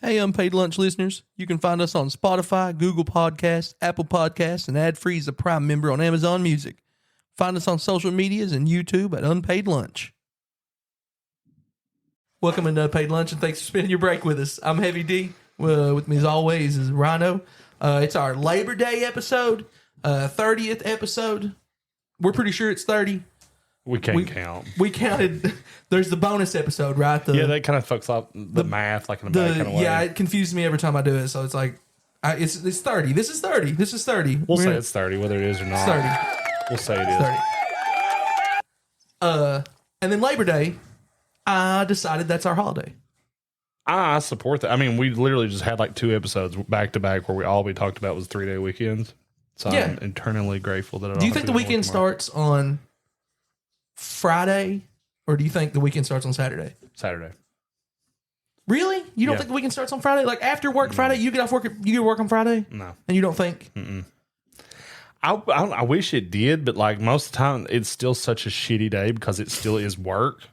Hey, Unpaid Lunch listeners, you can find us on Spotify, Google Podcasts, Apple Podcasts, and ad-free as a Prime member on Amazon Music. Find us on social medias and YouTube at Unpaid Lunch. Welcome into Unpaid Lunch, and thanks for spending your break with us. I'm Heavy D. With me, as always, is Rhino. It's our Labor Day episode, 30th episode. We're pretty sure it's 30. We can't count. We counted. There's the bonus episode, right? That kind of fucks up the math, like in a bad kind of way. Yeah, it confuses me every time I do it. So it's like, it's 30. This is 30. This is 30. We'll say it's 30, whether it is or not. It's 30. We'll say it is. 30. And then Labor Day, I decided that's our holiday. I support that. I mean, we literally just had like 2 episodes back to back where all we talked about was 3-day weekends. So yeah. I'm eternally grateful that. Do you think the weekend starts on Friday, or do you think the weekend starts on Saturday? Saturday. Really? You don't think the weekend starts on Friday? Like after work Friday, you get off work. You get to work on Friday? No. And you don't think? Mm-mm. I wish it did, but like most of the time, it's still such a shitty day because it still is work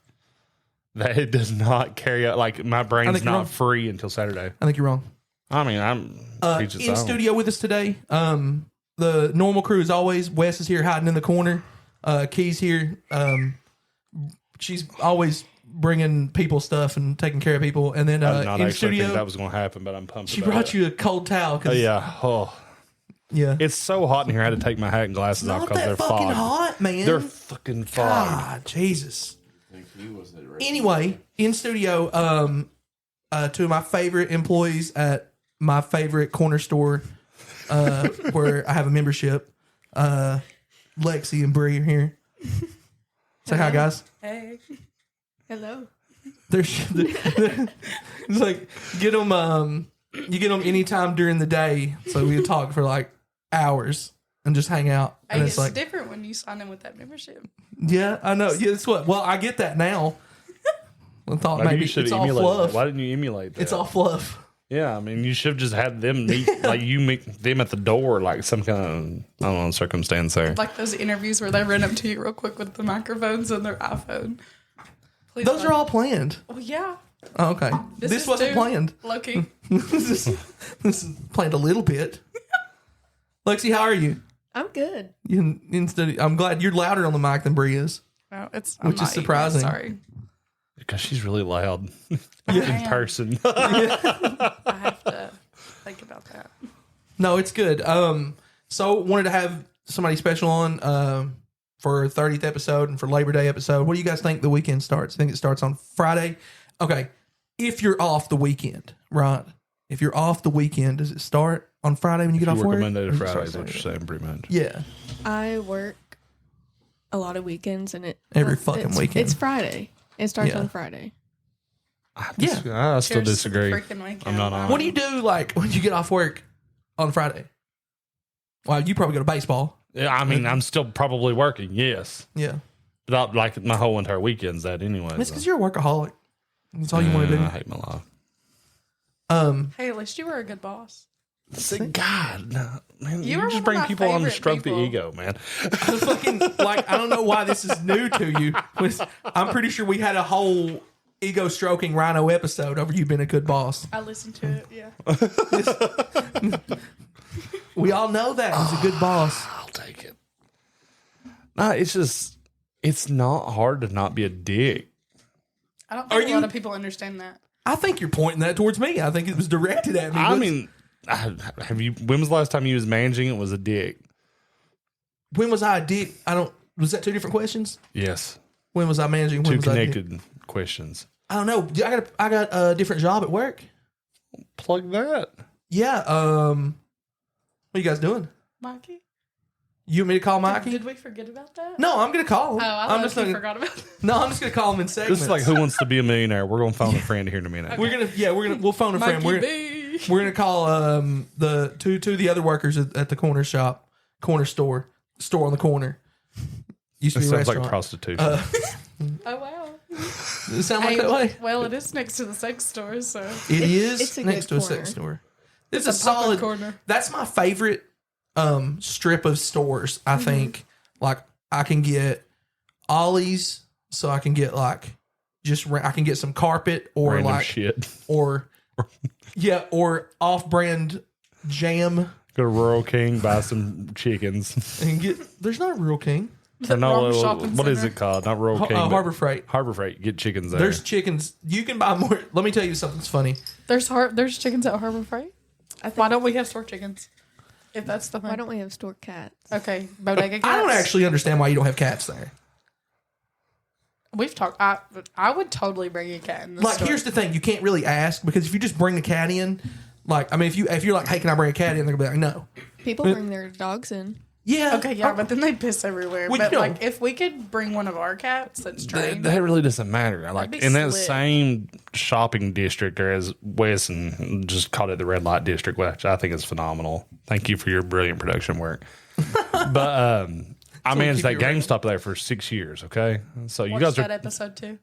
that it does not carry out. Like my brain's not free until Saturday. I think you're wrong. I mean, I'm in studio with us today. The normal crew is always. Wes is here hiding in the corner. Key's here. She's always bringing people stuff and taking care of people. And then I did not in actually studio, think that was going to happen, but I'm pumped. She brought you a cold towel. Yeah. It's so hot in here. I had to take my hat and glasses off because they're fucking fogged. hot, man. They're fucking fogged. God, Jesus. Anyway, in studio, 2 of my favorite employees at my favorite corner store, where I have a membership. Lexi and Bree are here. Say hi, guys. Hey. Hello. It's like get them. You get them anytime during the day, so we talk for like hours and just hang out. And it's like different when you sign in with that membership. Yeah, I know. Yeah, it's what. Well, I get that now. I thought maybe it's all fluff. Why didn't you emulate that? It's all fluff. Yeah, I mean, you should have just had them meet, like you meet them at the door, like some kind of, I don't know, circumstance there. Like those interviews where they run up to you real quick with the microphones on their iPhone. Please those are all planned. Well, yeah. Oh, okay. This wasn't planned. Low-key. This is planned a little bit. Lexi, how are you? I'm good. I'm glad you're louder on the mic than Bree is. Oh, which is surprising. Sorry. Because she's really loud in person. I have to think about that. No, it's good. So wanted to have somebody special on for 30th episode and for Labor Day episode. What do you guys think the weekend starts? I think it starts on Friday. Okay. If you're off the weekend, right? If you're off the weekend, does it start on Friday when you get off work? Monday to Friday is what you're saying, pretty much. Yeah. I work a lot of weekends, and every fucking weekend. It's Friday. It starts on Friday. I still disagree. I'm not on. What do you do like when you get off work on Friday? Well, you probably go to baseball. Yeah, I mean, I'm still probably working. Yes. Yeah. But not like my whole entire weekend's that anyway. It's because you're a workaholic. That's all you want to do. I hate my life. Hey, at least you were a good boss. God, no, man, you just one bring of my people on to stroke people. the ego, man. I fucking I don't know why this is new to you. I'm pretty sure we had a whole ego stroking Rhino episode over you being a good boss. I listened to it. Yeah. We all know that he's a good boss. I'll take it. No, it's not hard to not be a dick. I don't think a lot of people understand that. I think you're pointing that towards me. I think it was directed at me. I mean, when was the last time you was managing it was a dick? When was I a dick? Was that 2 different questions? Yes. When was I managing? When 2 was connected questions. I don't know. I got a different job at work. Plug that. Yeah. What are you guys doing? Mikey? You want me to call Mikey? Did we forget about that? No, I'm going to call him. Oh, I thought you forgot about that. No, I'm just going to call him in segments. This is like Who Wants to Be a Millionaire. We're going to phone a friend here in a minute. Okay. We'll phone a friend. We're going to call the two of the other workers at the corner store on the corner. Used to be a sounds restaurant. like prostitution. Oh, wow. Does it sound like that way? Well, it is next to the sex store, so. It's next to a sex store. It's a solid corner. That's my favorite strip of stores. I think like I can get Ollie's, so I can get like I can get some carpet or Random like shit. or Yeah, or off-brand jam Go to Rural King, buy some chickens. and get. There's not a Rural King. Or no, wrong shopping what is center. it called? Not Rural King. but Harbor Freight. Harbor Freight. Get chickens there. There's chickens. You can buy more. Let me tell you something's funny. There's chickens at Harbor Freight. Why don't we have store chickens? If that's the thing. Why don't we have store cats? Okay, bodega cats. I don't actually understand why you don't have cats there. We've talked. I would totally bring a cat in this Like, store. here's the thing: you can't really ask because if you just bring the cat in, like, I mean, if you're like, hey, can I bring a cat in? They're gonna be like, no. People bring their dogs in. Yeah. Okay, yeah, but then they piss everywhere. Well, but you know- like, if we could bring one of our cats that's trained, that really doesn't matter. Like be in that slick. same shopping district, or as Wesson just called it, the red light district, which I think is phenomenal. Thank you for your brilliant production work. But I managed that keep you GameStop there for 6 years. Okay, so you watch guys that are episode too.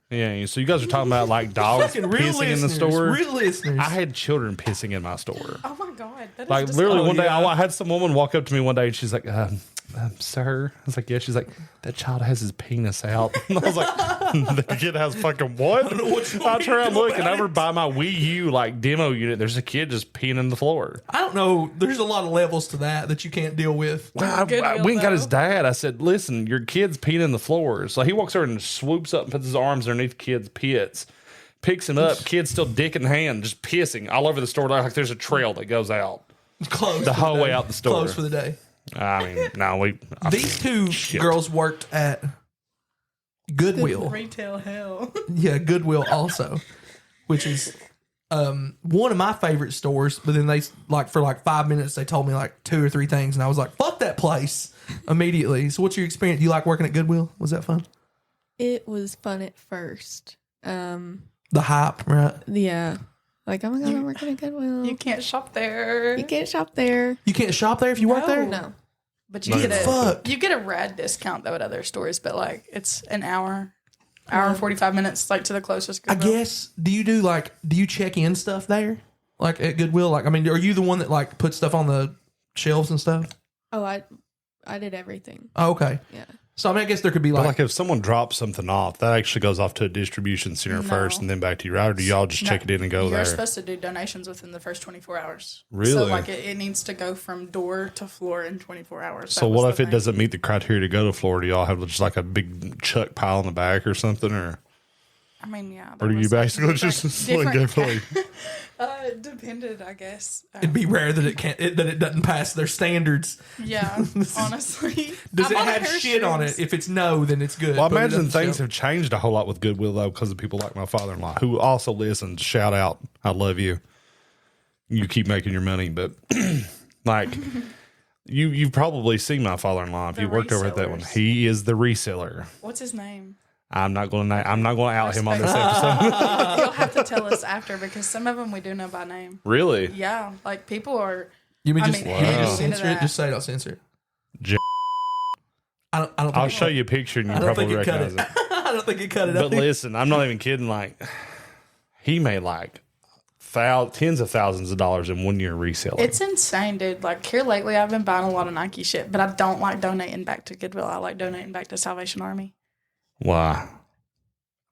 So you guys are talking about like dogs Fucking real pissing in the listeners. store. Real listeners. I had children pissing in my store. Oh my god, that is Like just literally one day, yeah. I had some woman walk up to me one day and she's like, "Sir," I was like, "Yeah." She's like, "That child has his penis out." And I was like, "The kid has fucking what?" I turn around, look, and over by my Wii U like demo unit, there's a kid just peeing in the floor. I don't know. There's a lot of levels to that you can't deal with. I Goodwill, went and got though. his dad. I said, "Listen, your kid's peeing in the floor." So he walks over and swoops up and puts his arms underneath the kid's pits, picks him up. Kid's still dick in hand, just pissing all over the store like there's a trail that goes out Closed the for whole day. way out the store. Closed for the day. I mean, no, These two Shit. girls worked at Goodwill. retail hell. Yeah, Goodwill also, which is one of my favorite stores. But then they like for like 5 minutes they told me like 2 or 3 things, and I was like, "Fuck that place!" immediately. So, what's your experience? Do you like working at Goodwill? Was that fun? It was fun at first. The hype, right? Yeah. Like, oh my god, I'm working at Goodwill. You can't shop there. You can't shop there. You can't shop there if you work there. No. But you get a Fuck. you get a rad discount though at other stores, but like it's an hour and 45 minutes like to the closest I Goodwill. guess. Do you check in stuff there? Like at Goodwill? Like, I mean, are you the one that like puts stuff on the shelves and stuff? Oh, I did everything. Oh, okay. Yeah. So I mean, I guess there could be But like, like if someone drops something off, that actually goes off to a distribution center No. first and then back to you, right? Or do y'all just check it in and go You're there? supposed to do donations within the first 24 hours. Really? So like it needs to go from door to floor in 24 hours. So That was what the if it thing. doesn't meet the criteria to go to Florida? Y'all have just like a big chuck pile in the back or something, or I mean, yeah. or do you basically just sling different- it? It depended, I guess. it'd be rare that it doesn't pass their standards. Yeah, honestly. Does I it bought a have pair of shit on shoes. it? If it's no, then it's good. Well, I Put it imagine on the things shelf. have changed a whole lot with Goodwill though, because of people like my father-in-law who also listens. Shout out, I love you. You keep making your money, but like you've probably seen my father-in-law if The you worked over at that one. resellers. He is the reseller. What's his name? I'm not going to out him on this Respect. episode. You'll have to tell us after because some of them we do know by name. Really? Yeah, like people are. You mean I just, mean, you mean just into censor it? that. Just say it. I'll censor it. J- I don't. I'll think show you a picture and you I don't probably think it cut recognize it. it. I don't think it cut it. But out. listen, I'm not even kidding. Like, he made like tens of thousands of dollars in 1 year reselling. It's insane, dude. Like here lately, I've been buying a lot of Nike shit, but I don't like donating back to Goodwill. I like donating back to Salvation Army. Why?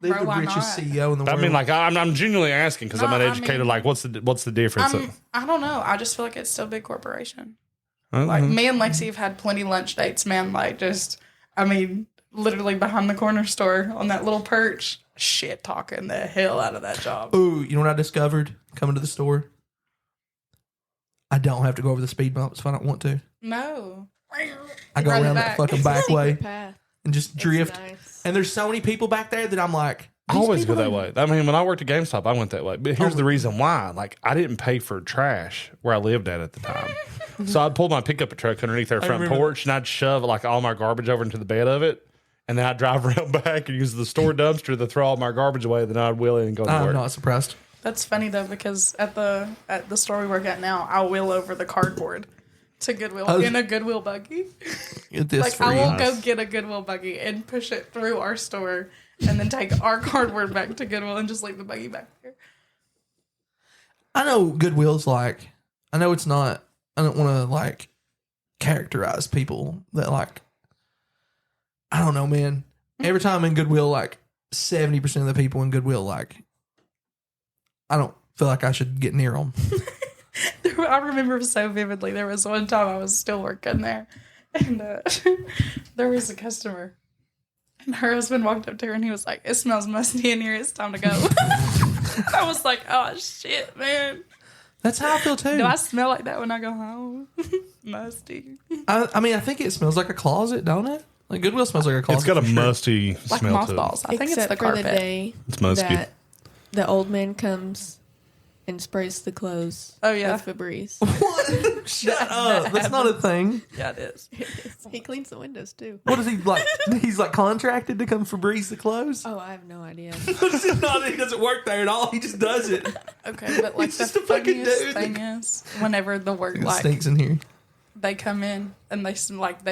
They're Bro, the why richest not? CEO in the I world. mean, like, I'm genuinely asking because I'm No, I uneducated. mean- Like, what's the difference? I don't know. I just feel like it's still a big corporation. Uh-huh. Like me and Lexi have had plenty lunch dates, man. Like just, I mean, literally behind the corner store on that little perch, shit talking the hell out of that job. ooh, you know what I discovered coming to the store? I don't have to go over the speed bumps if I don't want to. No, I go Run around the that back. fucking It's a back secret way path. and just It's drift. nice. And there's so many people back there that I'm like, I these always go people that way. I mean, when I worked at GameStop, I went that way. But here's the reason why. Like, I didn't pay for trash where I lived at the time. So I'd pull my pickup truck underneath their front remember porch and I'd shove like all my garbage over into the bed of it. And then I'd drive around back and use the store dumpster to throw all my garbage away. Then I'd wheel in and go to I'm work. not surprised. that's funny though because at the store we work at now, I'll wheel over the cardboard to Goodwill in a Goodwill buggy. Get this Like for I you. will go get a Goodwill buggy and push it through our store, and then take our cardboard back to Goodwill and just leave the buggy back there. I know Goodwill's like, I know it's not, I don't want to like characterize people that like, I don't know, man. Every time in Goodwill, like 70% of the people in Goodwill, like, I don't feel like I should get near them. I remember so vividly. There was one time I was still working there, and there was a customer, and her husband walked up to her, and he was like, "It smells musty in here. It's time to go." I was like, "Oh shit, man." That's how I feel too. Do I smell like that when I go home? Musty. I mean, I think it smells like a closet, don't it? Like Goodwill smells like a closet. It's got a for sure. musty Like smell to it. mothballs. I think it's Except the for carpet. the day It's musky. that the old man comes and sprays the clothes. Oh, yeah. with Febreze. What? Shut up. That's not a thing. Yeah, it is. He cleans the windows too. What is he like? He's like contracted to come Febreze the clothes? Oh, I have no idea. It's not, he doesn't work there at all. He just does it. Okay, but like It's the just a fucking funniest dude. thing is whenever the work It like stinks in here. they come in and they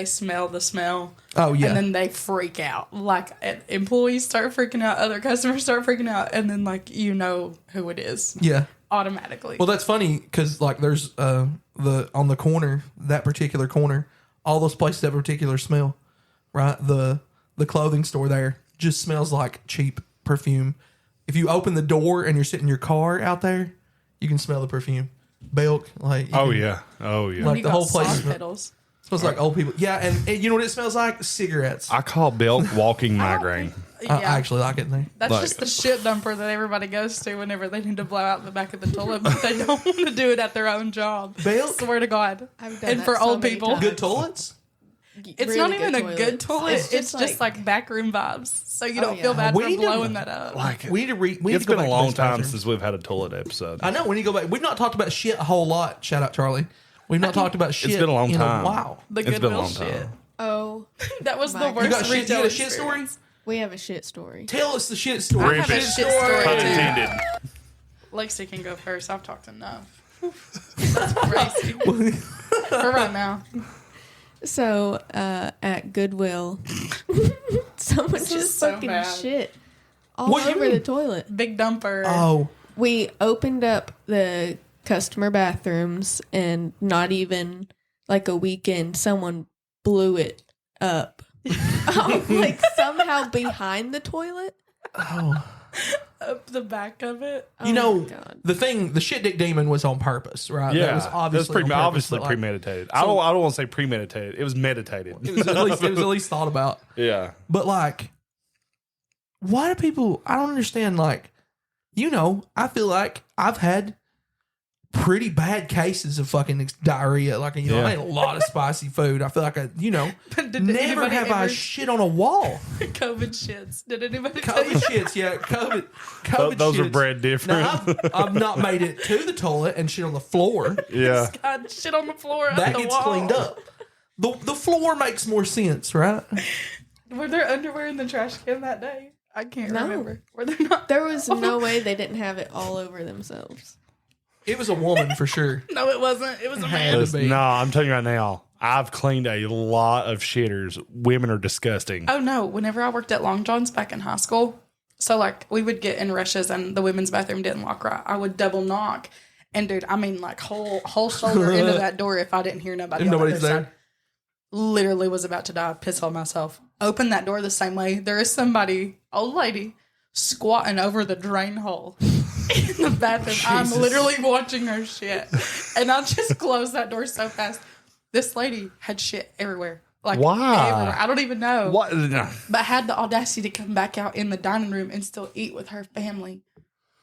smell the smell. Oh, yeah. And then they freak out. Like employees start freaking out, other customers start freaking out, and then like you know who it is Yeah. automatically. Well, that's funny because like there's on the corner, that particular corner, all those places have a particular smell, right? The clothing store there just smells like cheap perfume. If you open the door and you're sitting in your car out there, you can smell the perfume. Belk, like you Oh can- yeah. Oh yeah. Like You the got whole place sock smells pedals. like old people. Yeah, and you know what it smells like? Cigarettes. I call Belk walking migraine. Yeah, I actually like it in there. that's like- just the shit dumper that everybody goes to whenever they need to blow out the back of the toilet, but they don't want to do it at their own job. Belk? Swear to God. I've done And that for so old many people. times. Good toilets. It's Really not even a good toilet. It's It's, just just like backroom vibes. So you don't yeah. feel bad We for need to- blowing that up. Like We need to we need it's to go been a back to long those time bathrooms. since we've had a toilet episode. I know we need to go back. We've not talked about shit a whole lot. Shout out Charlie. We've not talked about shit. It's been a long in time. Wow. The It's been a Goodwill long shit. time. Oh, That was My the worst You got shit. You retail got a shit story? experience. we have a shit story. Tell us the shit story. I have a Rip it. shit story. Pun too. intended. Lexi can go first. I've talked enough. That's crazy. For right now. So at Goodwill, someone is just so fucking bad. shit all What do you over mean? the toilet. Big dumper. Oh, We opened up the customer bathrooms, and not even like a weekend, someone blew it up. Like somehow behind the toilet. oh. Up the back of it. You Oh know, my God. the shit dick demon was on purpose, right? Yeah, that was obviously on purpose, obviously but, like, premeditated. I don't want to say premeditated. It was meditated. It was at least thought about. Yeah. But like, why do people? I don't understand. Like, I feel like I've had pretty bad cases of fucking diarrhea. Like, I ate a lot of spicy food. I feel like Did never anybody have I ever- shit on a wall. COVID shits. Did anybody tell you? COVID shits, yeah. COVID Those are shits. bred different. Now, I've not made it to the toilet and shit on the floor. Yeah. God, shit on the floor. Up That the gets wall. cleaned up. The floor makes more sense, right? Were there underwear in the trash can that day? I can't No. remember. Were there not? There was no way they didn't have it all over themselves. It was a woman for sure. No, it wasn't. It was a man. Had to be. No, I'm telling you right now. I've cleaned a lot of shitters. Women are disgusting. Oh no! Whenever I worked at Long John's back in high school, so like we would get in rushes and the women's bathroom didn't lock right. I would double knock, and dude, I mean like whole shoulder into that door if I didn't hear nobody. If on the nobody's other there. side. Literally was about to die, piss on myself. Open that door the same way. There is somebody, old lady, squatting over the drain hole in the bathroom. I'm Jesus. literally watching her shit, and I just closed that door so fast. This lady had shit everywhere. Like Why? everywhere. I don't even know. What? But had the audacity to come back out in the dining room and still eat with her family.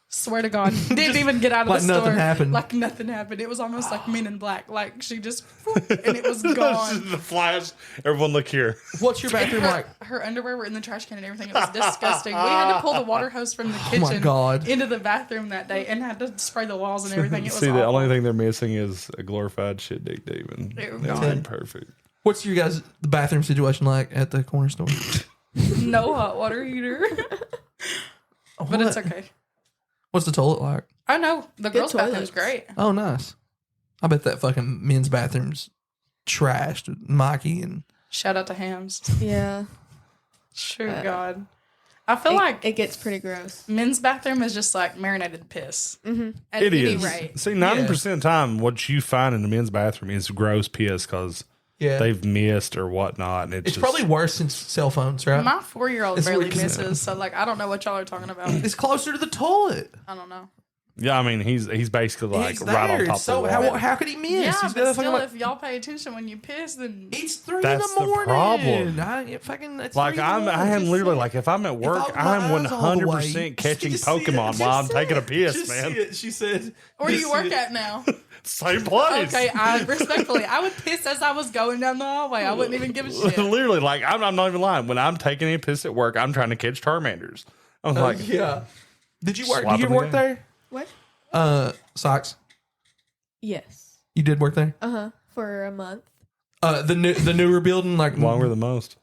Swear to God. Didn't even get out of like the store. nothing happened. Like nothing happened. It was almost like Men in Black. Like she just, and it was gone. The flash. Everyone look here. What's your bathroom like? Her underwear were in the trash can and everything. It was disgusting. We had to pull the water hose from the kitchen my God. into the bathroom that day and had to spray the walls and everything. It was See, the awful. only thing they're missing is a glorified shit dick demon. They were That's gone. been perfect. What's your guys' bathroom situation like at the corner store? No hot water heater. But it's okay. What's the toilet like? I know. The girls' bathroom's toilets. great. Oh, nice. I bet that fucking men's bathroom's trashed with Mikey and Shout out to Hams. Yeah. Sure, God. I feel like it gets pretty gross. men's bathroom is just like marinated piss. Mm-hmm. At It any is. rate. See, 90% of the time, what you find in the men's bathroom is gross piss because yeah. they've missed or whatnot. And It's just, probably worse since cell phones, right? My 4-year-old It's barely weird 'cause- misses, so like I don't know what y'all are talking about. It's closer to the toilet. I don't know. Yeah, I mean, he's basically like He's right on there. top of the So wall. how could he miss? Yeah, He's but still, like, if y'all pay attention when you piss, then it's 3 That's in the the morning. problem. It's Like 3 in the I morning. am Just literally sit. like if I'm at work, I open my I'm eyes all the way, 100% catching just see it. Pokemon Just while I'm see taking a it. piss, Just man. see it. She said. where do just you work see it. at now? Same place. Okay, I respectfully, I would piss as I was going down the hallway. I wouldn't even give a shit. Literally, like I'm not even lying. When I'm taking a piss at work, I'm trying to catch Charmanders. I'm like, Yeah. Did you work? Swap Did you them work again. there? What? Socks. Yes. You did work there. For a month. The newer building, like longer than most.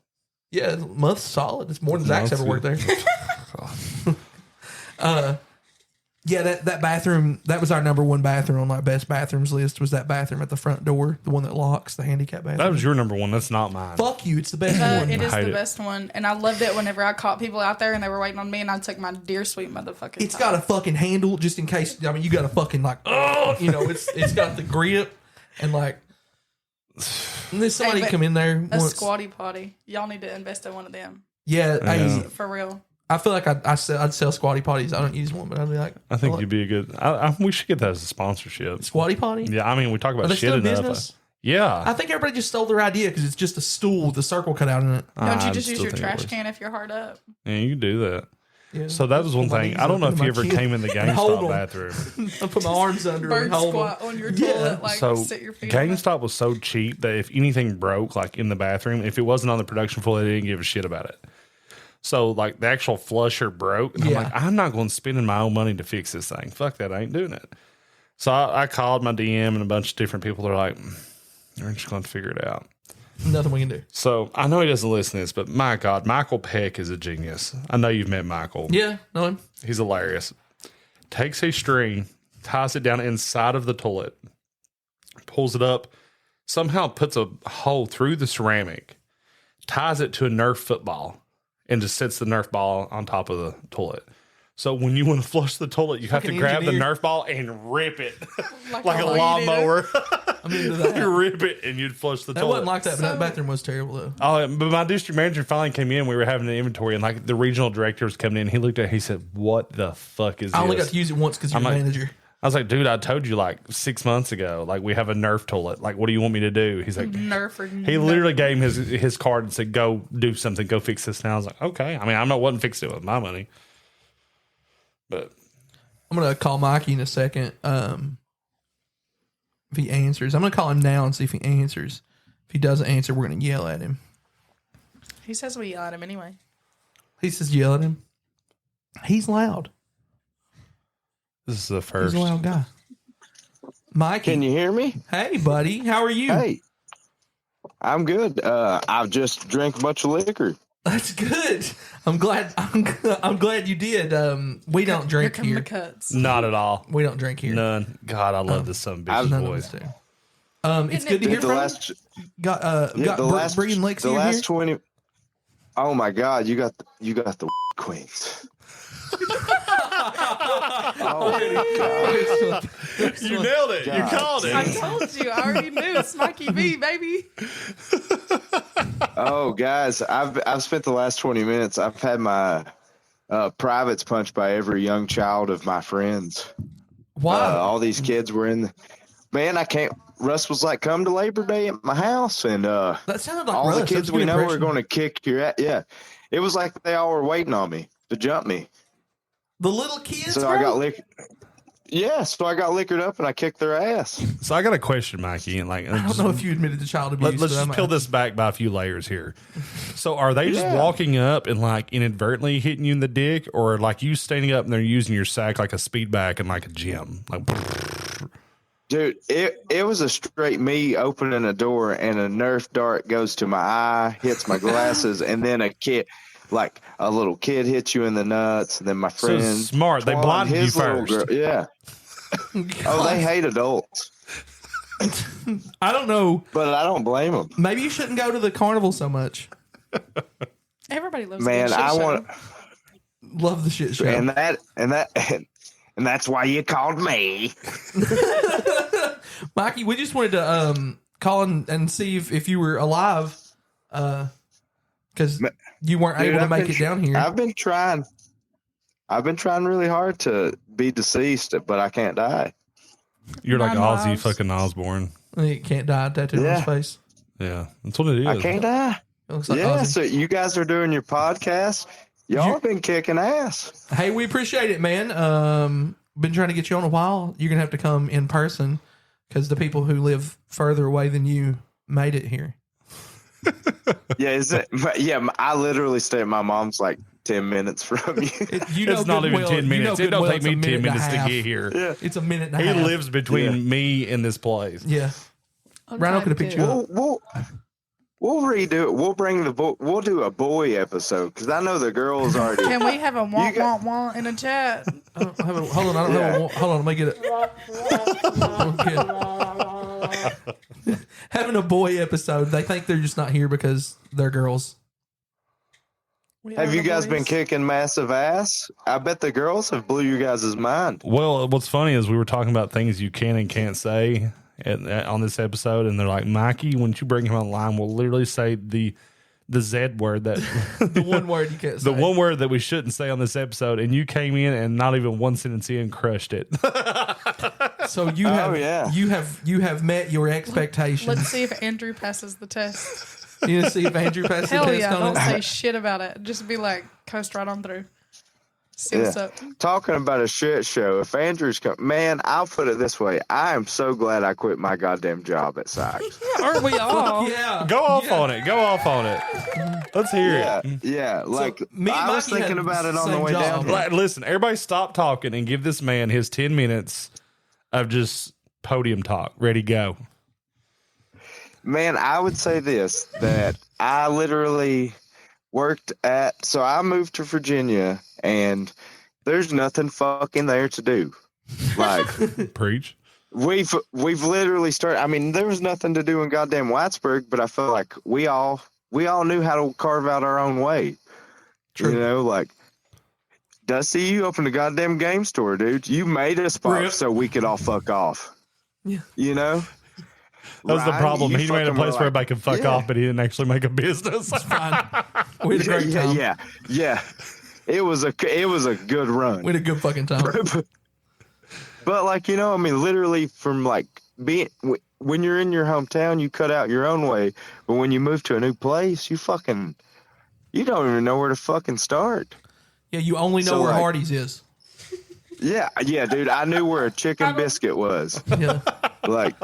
Yeah, month's solid. It's more than Zach's ever worked there. Yeah, that bathroom, that was our number one bathroom on my best bathrooms list, was that bathroom at the front door, the one that locks, the handicap bathroom. That was your number one. That's not mine. Fuck you, it's the best one. It is hate the it. best one, and I loved it whenever I caught people out there and they were waiting on me, and I took my dear sweet motherfucking It's time. got a fucking handle just in case. I mean, you got a fucking like, oh, you know, it's got the grip and like. And then somebody but come in there. a once. squatty potty. Y'all need to invest in one of them Yeah, Yeah. for real. I feel like I'd sell squatty potties. I don't use one, but I'd be like, I think like, you'd be a good. We should get that as a sponsorship. squatty potty. Yeah, I mean, we talk Are about they shit still in enough. business? Yeah. I think everybody just stole their idea because it's just a stool with a circle cut out in it. Don't you I just use still your think it trash works. can if you're hard up? Yeah, you can do that. Yeah. So that was one Put my thing. knees I don't know up if in you my ever chin came in the and hold GameStop 'em. bathroom. I put my arms under Bird and hold squat them. on your Yeah. toilet, like So sit your feet on it. GameStop was so cheap that if anything broke, like in the bathroom, if it wasn't on the production floor, they didn't give a shit about it. So like the actual flusher broke. And Yeah. I'm like, I'm not going to spend my own money to fix this thing. Fuck that. I ain't doing it. So I called my DM and a bunch of different people. They're like, we're just going to figure it out. Nothing we can do. So I know he doesn't listen to this, but my God, Michael Peck is a genius. I know you've met Michael. Yeah, no. He's hilarious. Takes a string, ties it down inside of the toilet, pulls it up, somehow puts a hole through the ceramic, ties it to a Nerf football, and just sets the Nerf ball on top of the toilet. So when you want to flush the toilet, you have to Fucking grab the engineer. Nerf ball and rip it Like like a a weed lawnmower. I'm into that. You rip it and you'd flush the That toilet. wasn't like that, but that So- bathroom was terrible though. Oh, but my district manager finally came in. We were having an inventory, and like the regional director was coming in. He looked at it. He said, "What the fuck is I only this?" got to use it once because you're I'm the like- manager. I was like, "Dude, I told you like 6 months ago. Like we have a Nerf toilet. Like what do you want me to do?" He's like, Nerf or he literally gave him his card and said, "Go do something. Go fix this." And I was like, "Okay." I mean, I'm not wasn't fixing it with my money, but I'm gonna call Mikey in a second. If he answers, I'm gonna call him now and see if he answers. If he doesn't answer, we're gonna yell at him. He says we yell at him anyway. He says yell at him. He's loud. this is the He's first. a loud guy. Mikey, Can you hear me? hey buddy, how are you? Hey, I'm good. I've just drank a bunch of liquor. That's good. I'm glad. I'm glad you did. We don't Here drink come here. the cuts. Not at all. We don't drink here. None. God, I love this son of a I've- bitch's None of voice. us do. It's good to hear The from last, you. Got yeah, Bree and Lexi the in last here. 20. Oh my God, you got the queens. Oh my God. You nailed it. God. You called I it. told you. I already knew. It's Mikey B, baby. Oh guys, I've spent the last 20 minutes. I've had my privates punched by every young child of my friends. Wow. All these kids were in. Man, I can't. Russ was like, "Come to Labor Day at my house," and That sounded like all Russ. the That kids was a we good know are impression. going to kick your ass. Yeah, it was like they all were waiting on me to jump me. The little kids. So bro? I got so I got liquored up and I kicked their ass. So I got a question, Mikey. And like, I don't know if you admitted to child abuse. let's but just I'm peel out. this back by a few layers here. So are they just Yeah. walking up and like inadvertently hitting you in the dick, or like you standing up and they're using your sack like a speed back in like a gym? Like, Dude, it was a straight me opening a door and a Nerf dart goes to my eye, hits my glasses, and then like a little kid hits you in the nuts, and then my so friend smart. They Twan, blinded you his little first. girl- yeah. Oh, they hate adults, I don't know. but I don't blame them. Maybe you shouldn't go to the carnival so much. Everybody loves Man, a good shit I show. want, Love the shit show. and that's why you called me. Mikey, we just wanted to call and see if you were alive, because you weren't Dude, able to I've make been it down here. I've been trying really hard to be deceased, but I can't die. You're like Mine Ozzy lives. fucking Osbourne. He can't die tattooed on his Yeah. face. Yeah, that's what it is. I can't die. It looks like Yeah, Ozzy. so you guys are doing your podcast. Y'all been kicking ass. Hey, we appreciate it, man. Been trying to get you on a while. You're gonna have to come in person because the people who live further away than you made it here. Yeah, is it? Yeah, I literally stay at my mom's like 10 minutes from you. It's not even 10 minutes. It don't take me 10 minutes to get here. Yeah. It's a minute and a He half. lives between me and this place. Yeah. I'm Rhino trying could have picked to- you up. We'll redo it. We'll bring the boy. We'll do a boy episode because I know the girls already. Can we have a want, You got- want in a chat? Hold on, I don't know. Hold on, let me get it. Okay. Having a boy episode, they think they're just not here because they're girls. Have you guys been kicking massive ass? I bet the girls have blew you guys' mind. Well, what's funny is we were talking about things you can and can't say on this episode, and they're like, Mikey, when you bring him online, we'll literally say the Z word that The one word you can't say. the one word that we shouldn't say on this episode, and you came in and not even one sentence in crushed it. So you have, yeah. you have met your expectations. Let's see if Andrew passes the test. You gonna see if Andrew passes Hell the test yeah! on Don't it? say shit about it. Just be like, coast right on through. See what's Yeah. up. Talking about a shit show. If Andrew's man, I'll put it this way. I am so glad I quit my goddamn job at Sykes. Aren't we all? Yeah. Go off on it. Go off on it. Let's hear Yeah, it. yeah. Like me and I was Mikey thinking had about it on the same way job. down. Here. Like, listen, everybody stop talking and give this man his 10 minutes of just podium talk. Ready, go. Man, I would say this, that I literally worked at, so I moved to Virginia and there's nothing fucking there to do. Like Preach. we've literally started, I mean, there was nothing to do in goddamn Whitesburg, but I felt like we all knew how to carve out our own way. True. You know, like Dusty, you opened a goddamn game store, dude. You made a spot Rip. so we could all fuck off. Yeah. You know? That was the Ryan, problem. you He made a fucking place were where everybody could fuck yeah. off, but he didn't actually make a business. Fine. We had a great time. Yeah. It was a good run. We had a good fucking time. But like, you know, I mean, literally from like being when you're in your hometown, you cut out your own way. But when you move to a new place, you don't even know where to fucking start. Yeah, you only know So, where like- Hardee's is. Yeah, dude. I knew where a chicken biscuit was. Yeah. Like,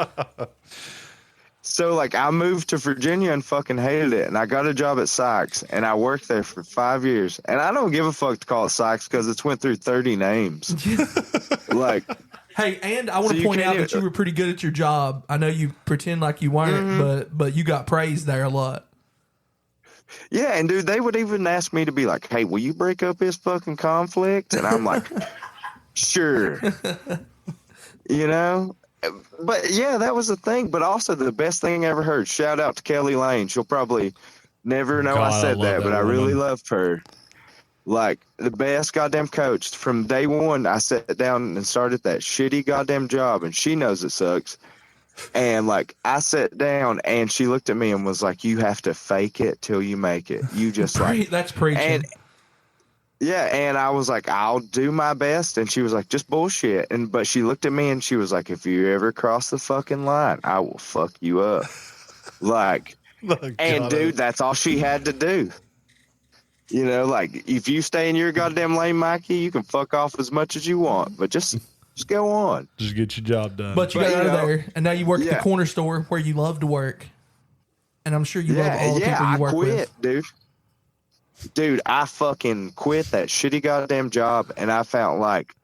so like I moved to Virginia and fucking hated it. And I got a job at Sykes and I worked there for 5 years. And I don't give a fuck to call it Sykes because it's went through 30 names. Like, Hey, and I want So to you point can't out that even- you were pretty good at your job. I know you pretend like you weren't, but you got praised there a lot. yeah, and dude, they would even ask me to be like, hey, will you break up this fucking conflict? And I'm like, sure. You know? But yeah, that was the thing. But also the best thing I ever heard. Shout out to Kelly Lane. She'll probably never know God, I I said love that, that but I really woman. loved her. Like the best goddamn coach. From day one, I sat down and started that shitty goddamn job, and she knows it sucks. And like I sat down and she looked at me and was like, you have to fake it till you make it. You just like That's preaching. and yeah, and I was like, I'll do my best. And she was like, just bullshit. But she looked at me and she was like, if you ever cross the fucking line, I will fuck you up. Like, and dude, that's all she had to do. You know, like if you stay in your goddamn lane, Mikey, you can fuck off as much as you want, but just go on. Just get your job done. But you But, got out you of know, there, and now you work at yeah. the corner store where you love to work. And I'm sure you love all the people you I work quit, with. dude. Dude, I fucking quit that shitty goddamn job, and I felt like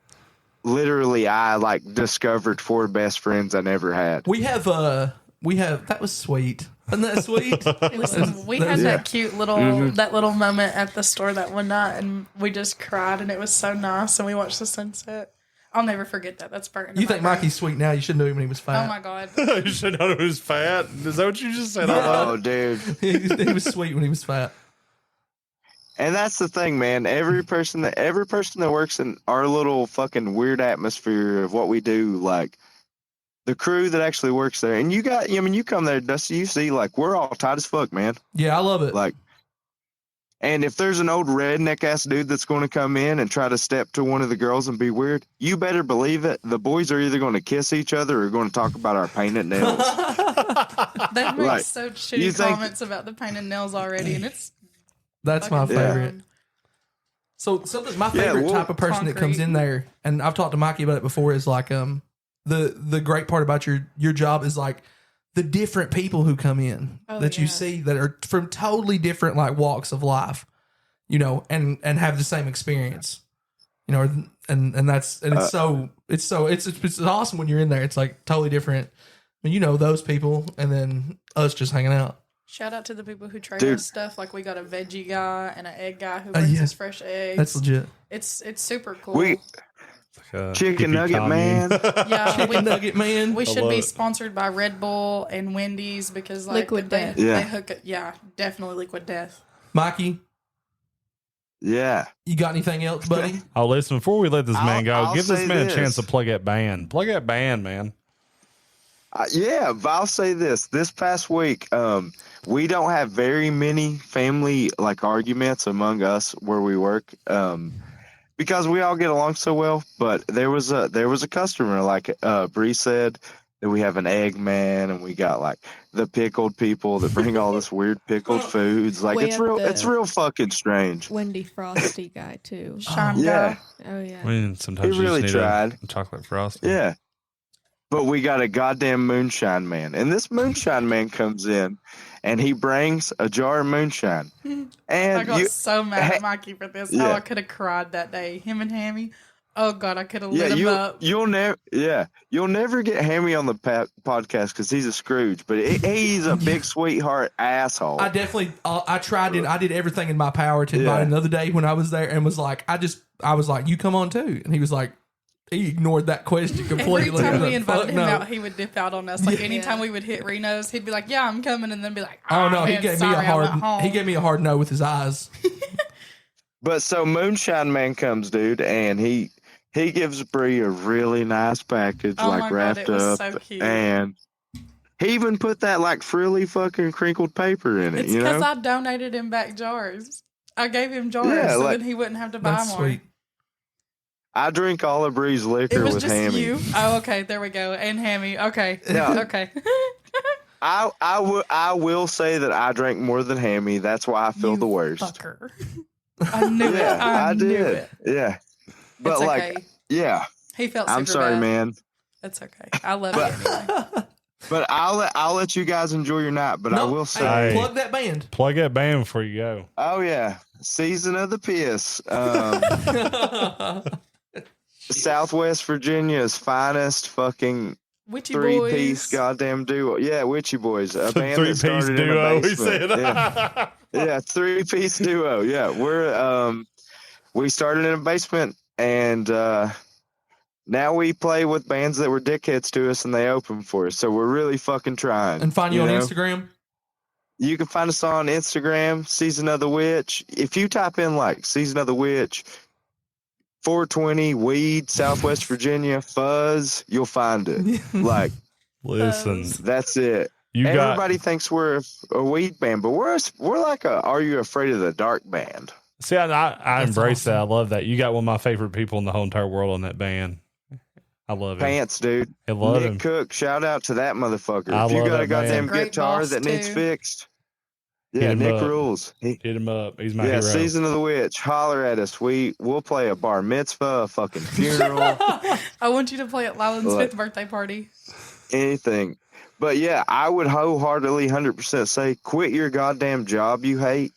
literally I like discovered 4 best friends I never had. We have that was sweet. Isn't that sweet? Listen, we had that cute little that little moment at the store that one night, and we just cried, and it was so nice. And we watched the sunset. I'll never forget that. That's burnt. into You my think brain. Mikey's sweet now? You should know him when he was fat. Oh my god! You should know he was fat. Is that what you just said? Oh, dude. he was sweet when he was fat. And that's the thing, man. Every person that works in our little fucking weird atmosphere of what we do, like the crew that actually works there, and you come there, Dusty, you see, like, we're all tight as fuck, man. Yeah, I love it. Like, And if there's an old redneck ass dude that's going to come in and try to step to one of the girls and be weird, you better believe it. The boys are either going to kiss each other or going to talk about our painted nails. They make Right. so shitty comments about the painted nails already, and it's That's my fucking favorite. fun. So something my favorite type of person that comes in there, and I've talked to Mikey about it before, is like the great part about your job is like the different people who come in that you see that are from totally different like walks of life, you know, and have the same experience, you know, and that's and it's awesome when you're in there. It's like totally different. I mean, you know, those people and then us just hanging out. Shout out to the people who trade us stuff. Like we got a veggie guy and an egg guy who brings us fresh eggs. That's legit. It's super cool. Chicken Nugget Man. Yeah, Chicken Nugget Man. We should be sponsored by Red Bull and Wendy's because like Liquid Death. They hook it. Yeah, definitely Liquid Death. Mikey, Yeah. you got anything else, buddy? Oh, listen, before we let this man go, I'll give this say man this. a chance to plug that band. Plug that band, man. Yeah, but I'll say this. This past week, we don't have very many family like arguments among us where we work, because we all get along so well. But there was a customer, like Bree said, that we have an egg man, and we got like the pickled people that bring all this weird pickled foods. Like We have it's real fucking strange. Wendy Frosty guy too. Shine Yeah. guy. Oh yeah. I mean, sometimes He you really just need tried. a chocolate frosting. Yeah. But we got a goddamn moonshine man. And this moonshine man comes in and he brings a jar of moonshine. I And got so mad at Mikey for this. Oh, Yeah. I could have cried that day. Him and Hammy. Oh God, I could have lit him up. you'll never get Hammy on the podcast because he's a Scrooge, but he's a big sweetheart asshole. I definitely, I tried it. I did everything in my power to invite him another day when I was there, and was like, I was like, you come on too, and he was like, he ignored that question completely. Every time we Like, invited fuck him no. out, he would dip out on us. Like anytime we would hit Reno's, he'd be like, "Yeah, I'm coming," and then be like, Oh no, man, he gave sorry, me a I went hard. home." He gave me a hard no with his eyes. But so Moonshine Man comes, dude, and he gives Bree a really nice package, Oh like my God, wrapped it was up, so cute. and he even put that like frilly fucking crinkled paper in it. It's You because know, I donated him back jars. I gave him jars Yeah, so like- then he wouldn't have to buy That's more. sweet. I drink all of Bree's It liquor was with just Hammy. you. Oh, okay. There we go. And Hammy. Okay. Yeah. Okay. I will say that I drank more than Hammy. That's why I feel You the worst. Fucker. I knew it. Yeah, I knew did. it. Yeah, but It's like, okay. yeah, He felt I'm super sorry, bad. man. It's okay. I love you anyway. But I'll let you guys enjoy your night. But I No, will hey, say, plug that band. Plug that band before you go. oh yeah, Season of the Piss. Southwest Virginia's finest fucking Witchy three-piece boys. goddamn duo. Yeah, Witchy Boys. A band that Three-piece started in a duo, we basement. said. Yeah. Yeah, three-piece duo. Yeah, we started in a basement, and now we play with bands that were dickheads to us, and they open for us. So we're really fucking trying. And find you on know? Instagram. You can find us on Instagram, Season of the Witch. If you type in like Season of the Witch, 420 weed, Southwest Virginia, fuzz, you'll find it. Like, Listen, that's it. you Everybody thinks we're a weed band, but we're like a Are You Afraid of the Dark band. See, I embrace awesome. that. I love that. You got one of my favorite people in the whole entire world on that band. I love it. Pants, dude. I love Nick him. Cook, shout out to that motherfucker. I If you love got a that man. goddamn Great guitar boss, that needs too. fixed, Hit yeah, him Nick up. rules. Hit him up. He's my Yeah, hero. Season of the Witch. Holler at us. We'll play a bar mitzvah, a fucking funeral, I want you to play at Lylan's Look. 5th birthday party. anything. But yeah, I would wholeheartedly 100% say quit your goddamn job you hate,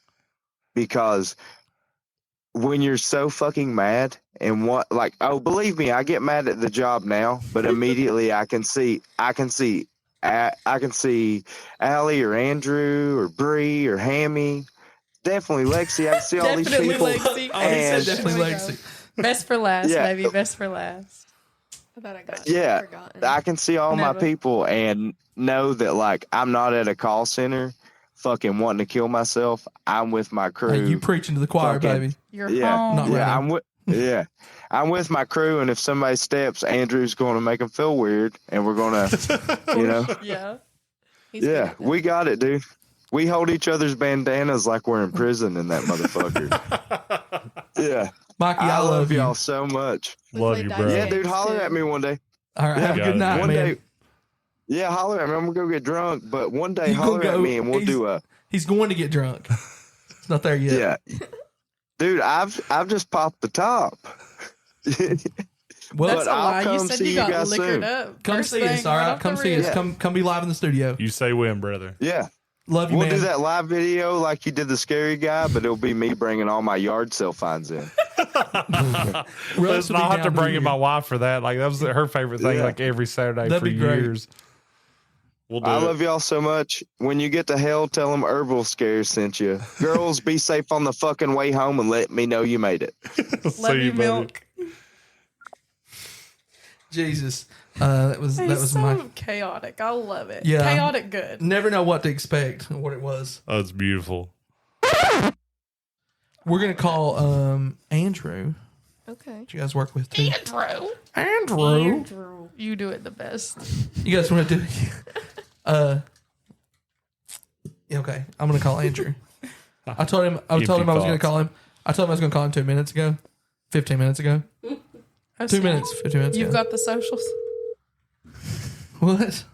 because when you're so fucking mad and believe me, I get mad at the job now, but immediately I can see Allie or Andrew or Bree or Hammy, definitely Lexi. I can see all these Definitely people. Lexi. Oh, he said And- definitely There we go. Lexi. Best for last, Yeah. baby. Best for last. I thought I got Yeah, forgotten. I can see all my Never. people and know that like I'm not at a call center fucking wanting to kill myself. I'm with my crew. Hey, you preaching to the choir, Fucking- baby. You're Yeah, home. Not right yeah, now. I'm with my crew, and if somebody steps, Andrew's going to make them feel weird, and we're going to, Yeah. He's good yeah, at that. we got it, dude. We hold each other's bandanas like we're in prison in that motherfucker. Yeah. Mikey, I love you. y'all so much. We Love play you, dice bro. Yeah, games, dude, holler too. at me one day. All right, have a Yeah. good night, One man. day. Yeah, holler at me. I'm going to go get drunk, but one day You gonna holler at go- me and we'll do a... He's going to get drunk. It's not there yet. Yeah. Dude, I've just popped the top. Well, That's a I'll lie. You come said see you you got guys liquored soon. up. come First see us. thing, All right, off come the see us. rip. Come be live in the studio. You say when, brother. Yeah. Love you, We'll man. do that live video like you did the scary guy, but it'll be me bringing all my yard sale finds in. Russ Let's will be not have down to bring be in here. my wife for that. Like that was her favorite thing. Yeah. Like every Saturday That'd for be great. years. We'll do I it. love y'all so much. When you get to hell, tell them Herbal Scares sent you. Girls, be safe on the fucking way home and let me know you made it. See Love you, buddy. milk. Jesus, that was He's so my. chaotic. I love it. Yeah. Chaotic good. Never know what to expect. What it was. Oh, it's beautiful. We're gonna call Andrew. Okay. That you guys work with too. Andrew. Andrew. You do it the best. You guys want to do? Yeah, okay. I'm gonna call Andrew. I told him I was Empty gonna thoughts. call him. I told him I was gonna call him 2 minutes ago. 15 minutes ago. Oh, 2 so minutes. 15 minutes You've ago. got the socials. What?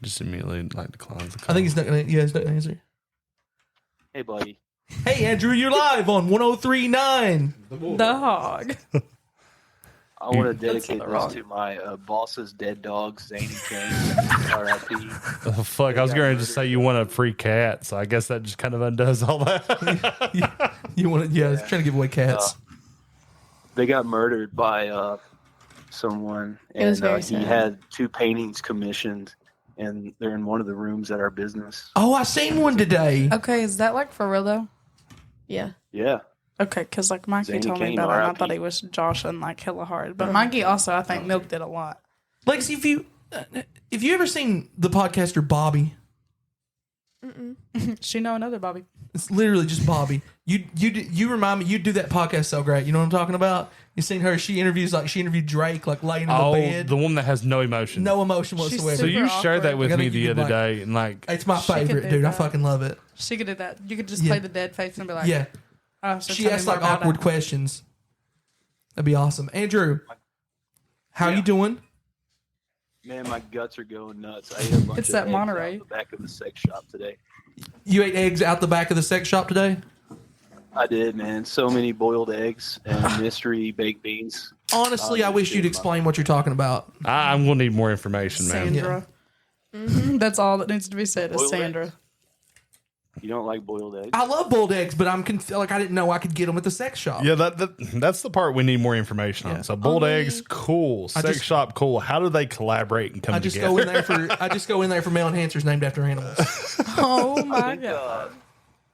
Just immediately like declines the call. I think he's not gonna. Yeah, he's not gonna answer. Hey, buddy. Hey, Andrew, you're live on 103.9. The hog. I want to That's dedicate not this wrong. to my boss's dead dog, Zany Kane, R.I.P. Oh, fuck, I was going to just say you want a free cat, so I guess that just kind of undoes all that. You want to? Yeah, he's trying to give away cats. They got murdered by someone, It was and very he sad. had 2 paintings commissioned, and they're in one of the rooms at our business. Oh, I seen one today. Okay, is that like for real though? Yeah. Yeah. Okay, because like Mikey Zany told me Kane, about it, and I R.I.P. thought he was joshing like hella hard. But Mikey also, I think, milked it a lot. Lexi, if you ever seen the podcaster Bobby, She know another Bobby. it's literally just Bobby. You remind me. You do that podcast so great. You know what I'm talking about? You seen her? She interviewed Drake like laying in the Oh, bed, the one that has no emotion. no emotion whatsoever. So you super shared that awkward. with I me think you the could, other like- day, and like, It's my She could favorite, do dude. I that. fucking love it. She could do that. You could just Yeah. play the dead face and be like, Yeah, oh, so she tell me asks more like about awkward it. questions. That'd be awesome. Andrew, how you doing? Man, my guts are going nuts. I ate a bunch It's of that eggs Monterey. out the back of the sex shop today. You ate eggs out the back of the sex shop today? I did, man. So many boiled eggs and mystery baked beans. Honestly, I wish you'd explain what you're talking about. I'm going to need more information, man. Sandra. That's all that needs to be said is Boiled Sandra. eggs? You don't like boiled eggs? I love boiled eggs, but I'm like I didn't know I could get them at the sex shop. Yeah, that's the part we need more information Yeah. on. So boiled eggs, cool. Sex just- shop, cool. How do they collaborate and come I just together? go in there for male enhancers named after animals. Oh I my think, god.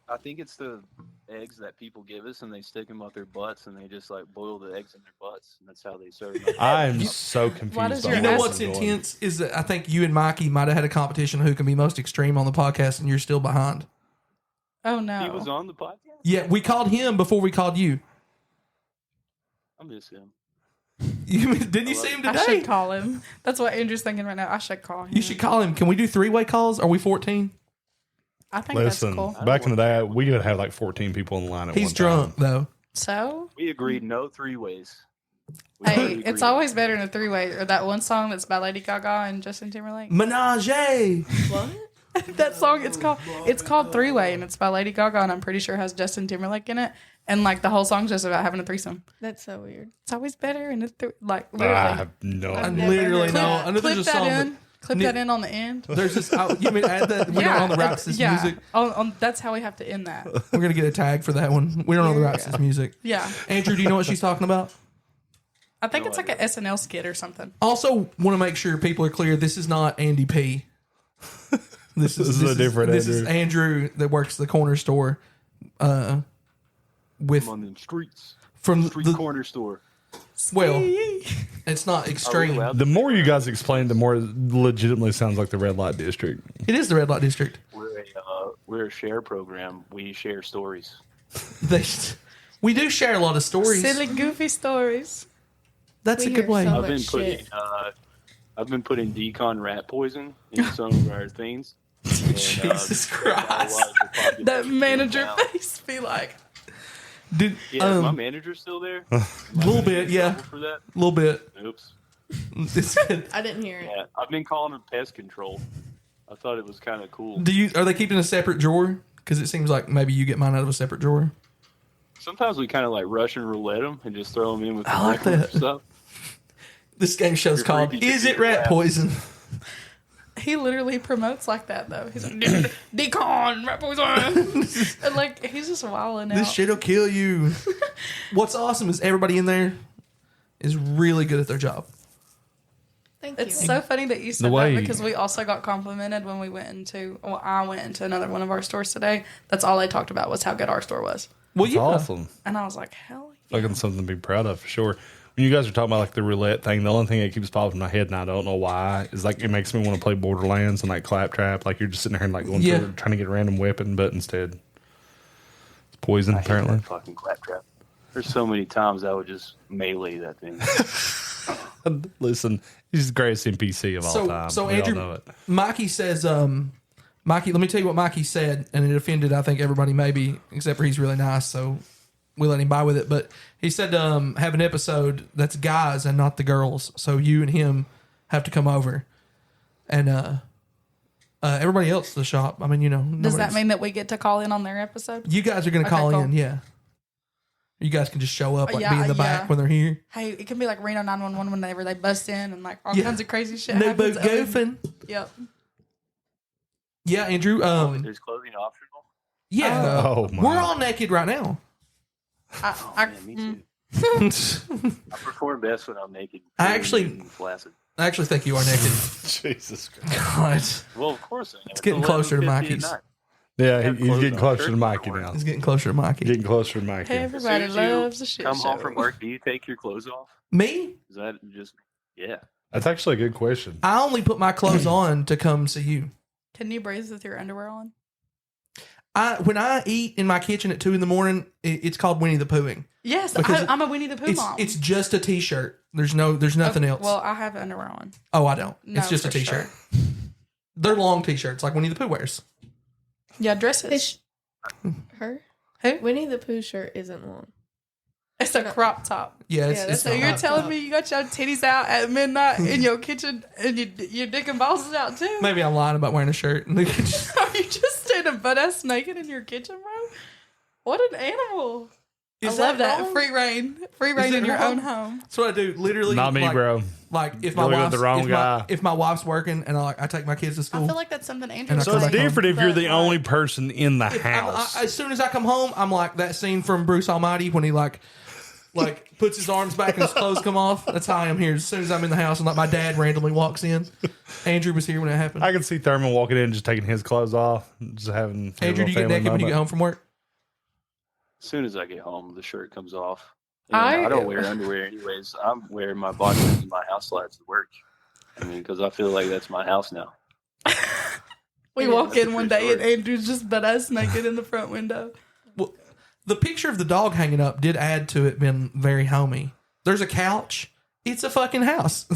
I think it's the eggs that people give us, and they stick them up their butts, and they just like boil the eggs in their butts, and that's how they serve them. I'm so confused. Why does on your You know where what's this is going. intense is that I think you and Mikey might have had a competition who can be most extreme on the podcast, and you're still behind. Oh He no. was on the podcast. Yeah, we called him before we called you. I miss him. Didn't you see him I today? should call him. That's what Andrew's thinking right now. I should call him. You should call him. Can we do 3-way calls? Are we 14? I think Listen, that's cool. back in the day, we would have like 14 people in the line at He's one drunk time. though. So, We agreed no 3-ways. We hey, agreed it's on always better in a 3-way. Or that one song that's by Lady Gaga and Justin Timberlake. Menage. What? That song, it's called 3-way, and it's by Lady Gaga, and I'm pretty sure it has Justin Timberlake in it. And like the whole song's just about having a threesome. That's so weird. It's always better in a like I literally. have no I I've idea. never literally heard know. that. I know Clip there's a that song. in. Clip that in on the end. There's this. You mean add that? We don't know the raps this yeah. music. That's how we have to end that. We're gonna get a tag for that one. We don't know the raps this music. Yeah, Andrew, do you know what she's talking about? I think it's like an SNL skit or something. Also, want to make sure people are clear. This is not Andy P. This is a different This is Andrew that works the corner store. With I'm on the streets. from Street the corner store. well, it's not extreme. allowed- The more you guys explain, the more it legitimately sounds like the red light district. It is the red light district. We're a share program. We share stories. They, we do share a lot of stories. Silly, goofy stories. That's We a good hear way. so I've been much putting shit. I've been putting decon rat poison in some of our things. And, Jesus Christ. That manager face be like, Dude, yeah, is my manager still there? a little bit, yeah. For that? A little bit. Oops. It's good. I didn't hear it. Yeah, I've been calling him pest control. I thought it was kind of cool. Are they keeping a separate drawer? Because it seems like maybe you get mine out of a separate drawer. Sometimes we kind of like Russian roulette them and just throw them in with the I like regular that. stuff. This game show's You're called creepy. Is It Rat Poison? he literally promotes like that though. He's like, decon, rat poison. And like, he's just wilding out. This shit'll kill you. What's awesome is everybody in there is really good at their job. Thank you. It's so funny that you said way- that because we also got complimented when we I went into another one of our stores today. That's all they talked about was how good our store was. Well, It's yeah. awesome. And I was like, hell yeah. Fucking something to be proud of for sure. When you guys are talking about like the roulette thing, the only thing that keeps popping in my head, and I don't know why, is like it makes me want to play Borderlands and like Claptrap. Like you're just sitting there and like going through trying to get a random weapon, but instead it's poison I hate apparently. that fucking claptrap. There's so many times I would just melee that thing. Listen, he's the greatest NPC of all time. So We all Andrew, know it. Mikey says, Mikey, let me tell you what Mikey said, and it offended, I think, everybody maybe, except for he's really nice, so we let him by with it. But he said, have an episode that's guys and not the girls, so you and him have to come over. And everybody else at the shop, I mean, you know. Does that mean that we get to call in on their episode? You guys are going to call cool. in, yeah. You guys can just show up, like Yeah, be in the back yeah. when they're here. Hey, it can be like Reno 911 whenever they bust in and like all Yeah. kinds of crazy shit They happens. both goofing. Yep. Yeah, Andrew. There's clothing optional. Yeah, Oh, my. we're all naked right now. Yeah, me too. I perform best when I'm naked. I actually- and flaccid. I actually think you are naked. Jesus Christ. God, Well, of course I am. It's getting closer to 11:50 at Mikey's. night. Yeah, Have he's clothes getting on. closer Shirt to Mikey on. now. it's getting closer to Mikey. Getting closer to Mikey. Hey, As soon everybody as you loves a shit come show. home from work, do you take your clothes off? Me? Is that just yeah? That's actually a good question. I only put my clothes on to come see you. Can you breathe with your underwear on? When I eat in my kitchen at 2 a.m, it's called Winnie the Poohing. Yes, Because I'm a Winnie the Pooh mom. It's just a t-shirt. There's nothing else. Well, I have underwear on. Oh, I don't. No, It's just a for t-shirt. sure. They're long t-shirts like Winnie the Pooh wears. Yeah, dresses. Fish. Her? Who? Winnie the Pooh shirt isn't long. It's a crop top. Yeah, it's So not you're hot. telling me you got your titties out at midnight in your kitchen and your dick and balls is out too? Maybe I'm lying about wearing a shirt. Are you just standing butt ass naked in your kitchen, bro? What an animal! Is I love that wrong? free reign Is in it your wrong? own home. That's what I do. Literally, Not me, like, bro. Like if You're my looking at wife's the wrong guy. if my wife's working and I take my kids to I school. feel like that's something Andrew. And I would come So it's back say. home. different if you're the But, only person in the If house. as soon as I come home, I'm like that scene from Bruce Almighty when he like puts his arms back and his clothes come off. That's how I am here. As soon as I'm in the house and like my dad randomly walks in. Andrew was here when it happened. I can see Thurman walking in, just taking his clothes off, just having. a Andrew, little do you get family naked when you moment. get home from work? As soon as I get home, the shirt comes off. And I- I don't wear underwear anyways. I'm wearing my boxers and my house slides to work. I mean, because I feel like that's my house now. We walk That's a in one true day and story. Andrew's just butt ass naked in the front window. Well, the picture of the dog hanging up did add to it being very homey. There's a couch. It's a fucking house.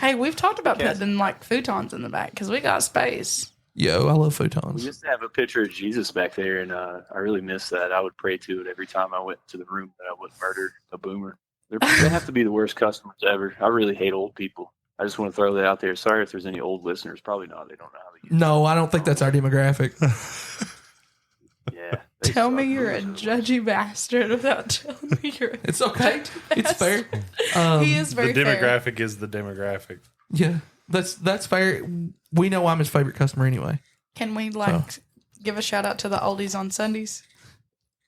Hey, we've talked about Yes. putting like futons in the back because we got space. Yo, I love We futons. used to have a picture of Jesus back there, and I really miss that. I would pray to it every time I went to the room that I would murder a boomer. They have to be the worst customers ever. I really hate old people. I just want to throw that out there. Sorry if there's any old listeners. Probably not. They don't know how to use No, I don't think that's our demographic. it. Yeah. they Tell suck. me you're a Boomers are judgy bastard without telling me you're a It's okay. It's fair. He is The very fair. demographic is the demographic. Yeah, that's fair. We know I'm his favorite customer anyway. Can we like give a shout out to the oldies on Sundays?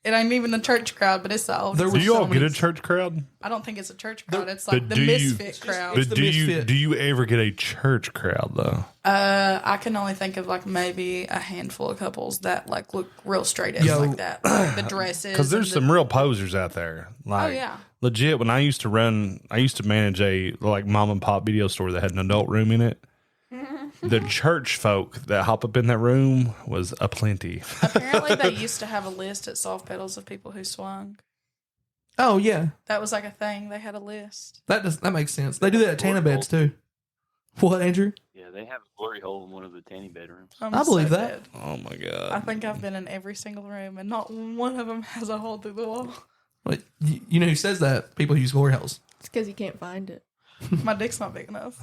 It ain't even the church crowd, but it's the oldies. There Do was you so all get many- a church crowd? I don't think it's a church crowd. It's But like the do you- misfit crowd. It's But the do you misfit. do you ever get a church crowd though? I can only think of like maybe a handful of couples that like look real straight edge Yo. like that. Like the dresses. Because there's and some real posers out there. Like, yeah. legit. When I used to manage a like mom and pop video store that had an adult room in it. The church folk that hop up in that room was aplenty. Apparently, they used to have a list at Soft Pedals of people who swung. Oh yeah, That was like a thing. They had a list. that makes sense. They do that at Tana Beds too. What, Andrew? Yeah, they have a glory hole in one of the tanning bedrooms. I believe that. dead. Oh my god! I think I've been in every single room, and not one of them has a hole through the wall. Wait, you know who says that? People use glory holes. It's because you can't find it. My dick's not big enough.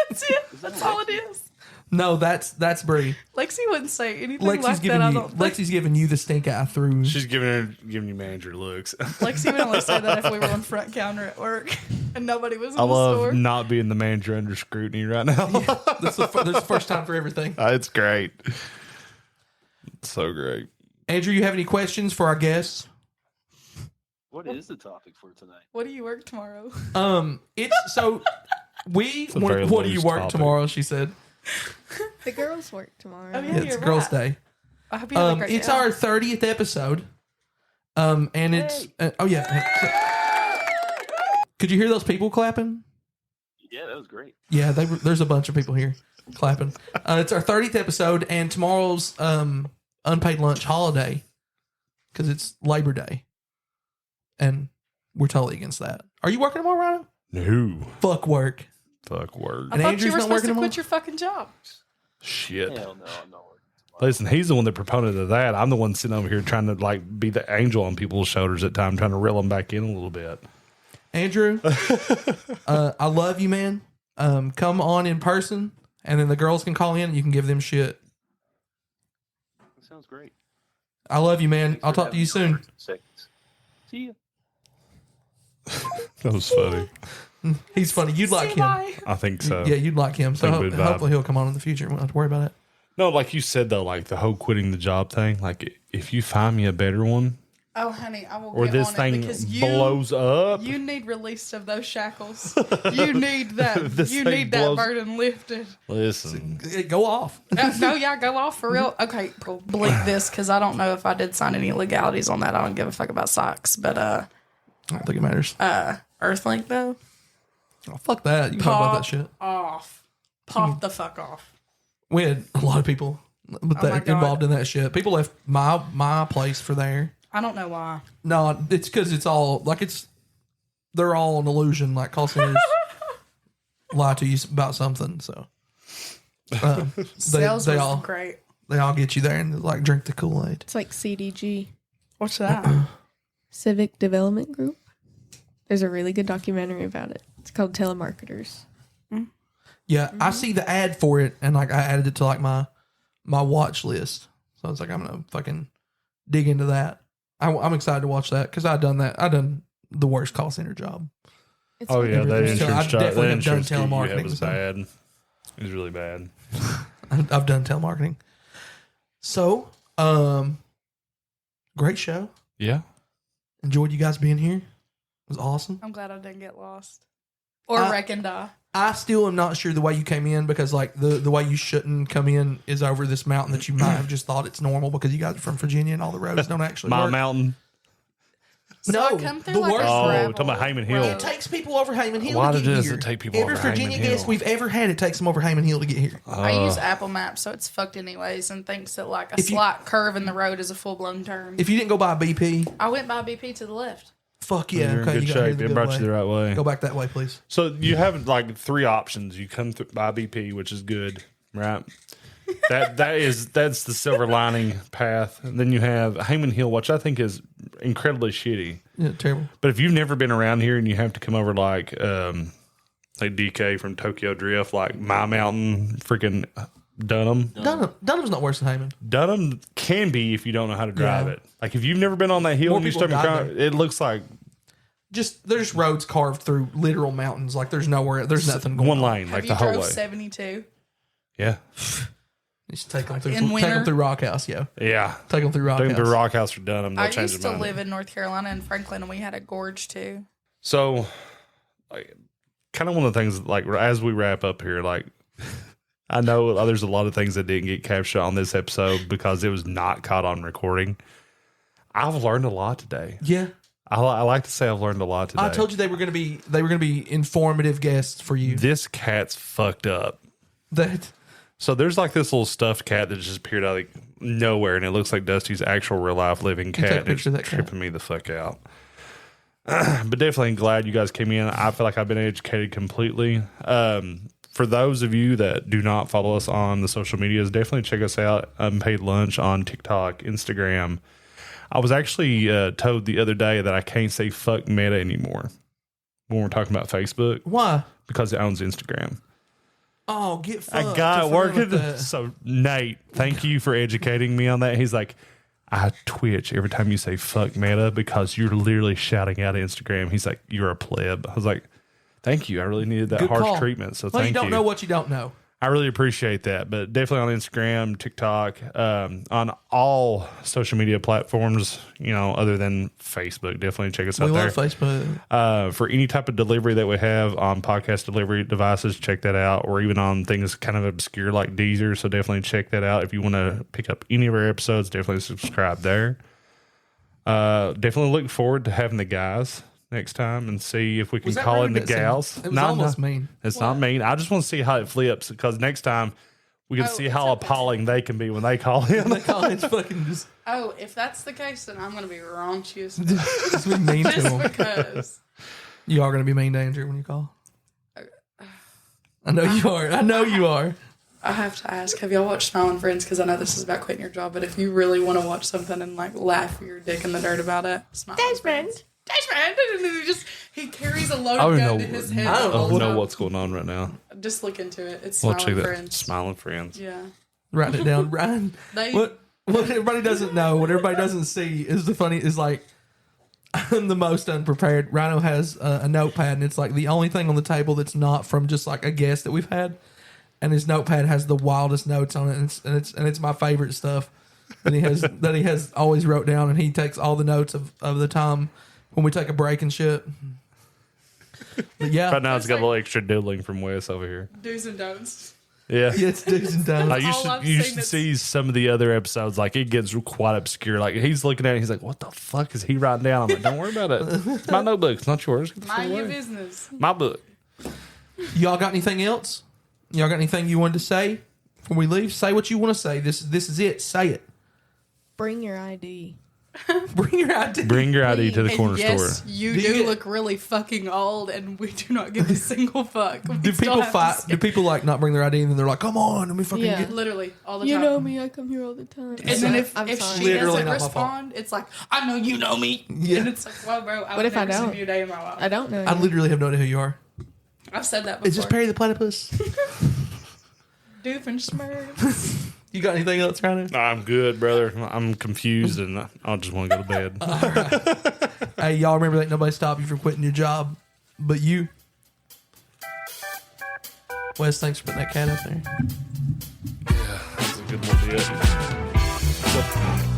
That's it. That's all it is. No, that's Bree. Lexi wouldn't say anything like that. I don't think. Lexi's giving you the stink eye through. She's giving you manager looks. Lexi would only say that if we were on front counter at work and nobody was in I the love store. not being the manager under scrutiny right now. That's the first time for everything. It's great. It's so great. Andrew, you have any questions for our guests? What is the topic for tonight? What do you work tomorrow? It's so we. a very What do you loose work topic. tomorrow? She said. The girls work tomorrow. Oh, yeah. Yeah, it's you're Girls' right. Day. I hope you have a great It's day. our 30th episode. And it's oh yeah. Could you hear those people clapping? Yeah, that was great. Yeah, there's a bunch of people here clapping. It's our 30th episode, and tomorrow's unpaid lunch holiday because it's Labor Day, and we're totally against that. Are you working tomorrow, Rhino? No. Fuck work. Fuck word. I And thought Andrew's you were not supposed working to tomorrow? quit your fucking job. Shit. Hell no, I'm not working. Listen, he's the one that proponent of that. I'm the one sitting over here trying to like be the angel on people's shoulders at times, trying to reel them back in a little bit. Andrew, I love you, man. Come on in person, and then the girls can call in and you can give them shit. That sounds great. I love you, man. Thanks I'll for talk to having you me soon. over in seconds. See ya. That was funny. He's funny. You'd like See, him. bye. I think so. Yeah, you'd like him. So Think good vibe. hopefully he'll come on in the future. We don't have to worry about it. No, like you said though, like the whole quitting the job thing. Like if you find me a better one, Oh, honey, I will or get this on thing it because blows up, You need release of those shackles. You need that. This You thing need that blows- burden lifted. listen. Go off. No, yeah, go off for real. Okay, bleep this because I don't know if I did sign any legalities on that. I don't give a fuck about socks, but I don't think it matters. Earthlink though, Oh, fuck that. You can talk about that shit. off, pop the fuck off. We had a lot of people with my that God. involved in that shit. People left my place for there. I don't know why. No, it's because it's all like they're all an illusion. Like call centers lie to you about something. So Sales they was all great. they all get you there and like drink the Kool-Aid. It's like CDG, What's that? Civic Development Group. There's a really good documentary about it. It's called Telemarketers. Yeah, I see the ad for it, and like I added it to like my watch list. So I was like, I'm gonna fucking dig into that. I'm excited to watch that because I've done that. I've done the worst call center job. It's Oh yeah, that I've insurance job, definitely that done insurance gig you had telemarketing, was so. bad. It was really bad. I've done telemarketing. So, great show. Yeah. Enjoyed you guys being here. It was awesome. I'm glad I didn't get lost or wreck and die. I still am not sure the way you came in because like the way you shouldn't come in is over this mountain that you might have just thought it's normal because you guys are from Virginia and all the roads don't actually My work. mountain. So No, I come through the like worst- a Oh, gravel talking about Heyman Hill. road. It takes people over Heyman Hill Why to get does here. it take people Every over Virginia Heyman guest Hill? we've ever had, it takes them over Heyman Hill to get here. I use Apple Maps, so it's fucked anyways, and thinks that like a If you- slight curve in the road is a full blown turn. If you didn't go by BP, I went by BP to the left. fuck yeah. You're in Okay, good you got here shape. the It good brought way. you the right way. Go back that way, please. So you have like three options. You come by BP, which is good, right? That's the silver lining path. And then you have Heyman Hill, which I think is incredibly shitty. Yeah, terrible. But if you've never been around here and you have to come over like DK from Tokyo Drift, like My Mountain, freaking Dunham. Dunham's not worse than Heyman. Dunham can be if you don't know how to drive Yeah. it. Like if you've never been on that hill More and you people stuck died in it looks like There's roads carved through literal mountains. Like there's nothing going one on. lane, Have like you the whole drove way. 72? Yeah, Just take them through. In Take them winter? through Rock House, yo. yeah. Take them through Rock Take House. them to Rock House for Dunham. They'll I change used their to mind. live in North Carolina in Franklin, and we had a gorge too. So, like, kind of one of the things, like, as we wrap up here, like, I know there's a lot of things that didn't get captured on this episode because it was not caught on recording. I've learned a lot today. Yeah, I like to say I've learned a lot today. I told you they were gonna be informative guests for you. This cat's fucked up. That So there's like this little stuffed cat that just appeared out of nowhere, and it looks like Dusty's actual real life living take a cat. picture It's of that cat. tripping me the fuck out. But definitely glad you guys came in. I feel like I've been educated completely. For those of you that do not follow us on the social medias, definitely check us out. Unpaid Lunch on TikTok, Instagram. I was actually told the other day that I can't say fuck Meta anymore when we're talking about Facebook. Why? Because it owns Instagram. Oh, get fucked. I got it working. So, Nate, thank you for educating me on that. He's like, I twitch every time you say fuck Meta because you're literally shouting out Instagram. He's like, you're a pleb. I was like, thank you. I really needed that Good harsh call. treatment. So Well, thank you don't know what you don't know. I really appreciate that. But definitely on Instagram, TikTok, on all social media platforms, other than Facebook. Definitely check us out We there. love Facebook. For any type of delivery that we have on podcast delivery devices, check that out. Or even on things kind of obscure like Deezer. So definitely check that out. If you want to pick up any of our episodes, definitely subscribe there. Definitely look forward to having the guys next time and see if we can call in the gals. It was almost mean. It's not mean. I just want to see how it flips because next time we can see how appalling they can be when they call in. They call it fucking just. Oh, if that's the case, then I'm going to be raunchy as Just be mean to just them. because. You are going to be mean to Andrew when you call. I know you are. I know you are. I have to ask, have y'all watched Smiling Friends? Because I know this is about quitting your job, but if you really want to watch something and laugh your dick in the dirt about it, Smiling Friends. Desmond! And he carries a loaded gun to his head. I don't know what's going on right now. Just look into it. It's We'll check Smiling that. Friends. Smiling Friends. Yeah. Write it down, Ryan. What everybody doesn't know, what everybody doesn't see is I'm the most unprepared. Rhino has a notepad, and it's like the only thing on the table that's not from just like a guest that we've had. And his notepad has the wildest notes on it, and it's my favorite stuff that he has always wrote down, and he takes all the notes of the time when we take a break and shit. But yeah. Right now it's got a little extra doodling from Wes over here. Do's and don'ts. Yeah. Yeah, it's do's and don'ts. You should see some of the other episodes. Like, it gets quite obscure. Like, he's looking at it, he's like, what the fuck is he writing down? I'm like, don't worry about it. It's my notebook. It's not yours. Get the fuck Mind your away. business. My book. Y'all got anything else? Y'all got anything you wanted to say before we leave? Say what you want to say. This is it. Say it. Bring your ID. Bring your ID. Bring your ID to the And corner yes, store. you Do you do get- look really fucking old, and we do not give a single fuck. We Do still people have to fight? skip- Do people not bring their ID and then they're like, "Come on, let me fucking Yeah. get." Literally all the You time. know me. I come here all the time. And then if I'm sorry. she Literally doesn't not my fault. respond, it's like, I know you know me. Yeah. And it's like, well, bro, I What would if I never seen don't? you a day in my life. I don't know. I you. literally have no idea who you are. I've said that before. Is this Perry the Platypus? Doofenshmirtz. You got anything else, Rhino? I'm good, brother. I'm confused and I just want to go to bed. Hey, y'all remember that nobody stopped you from quitting your job, but you. Wes, thanks for putting that cat up there. That's a good one.